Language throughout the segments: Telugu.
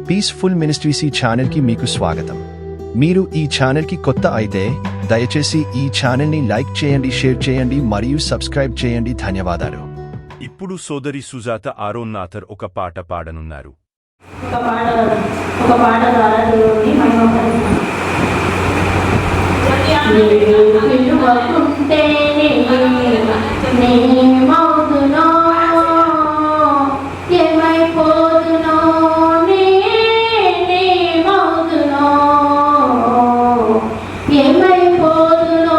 పీస్ఫుల్ మినిస్ట్రీస్ ఛానల్ కి మీకు స్వాగతం. మీరు ఈ ఛానల్ కి కొత్త అయితే దయచేసి ఈ ఛానల్ ని లైక్ చేయండి, షేర్ చేయండి మరియు సబ్స్క్రైబ్ చేయండి. ధన్యవాదాలు. ఇప్పుడు సోదరి సుజాత ఆరోన్ నాథర్ ఒక పాట పాడనున్నారు. ఒక పాట ద్వారా దేవుడిని మహిమపరుస్తాను. నేమవుతునో ఏమైపోతునో నేమవుతునో ఏమైపోతునో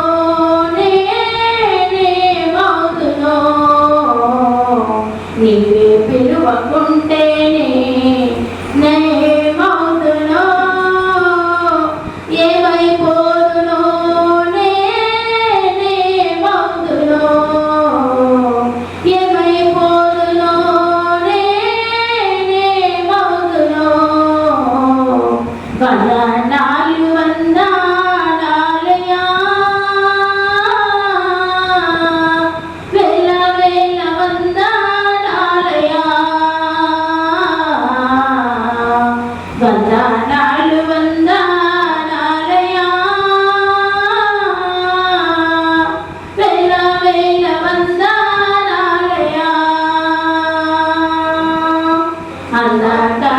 నేమవుతునో నీవే పిలువకుంటేనే నేమవుతునో ఏమైపోతునో నేమవుతునో ఏమైపోతునో నేమవుతునో వందనాలు వందనాలయా వేల వేల వందనాలయా వందనాలు వందనాలయా వేల వేల వందనాలయా అందగా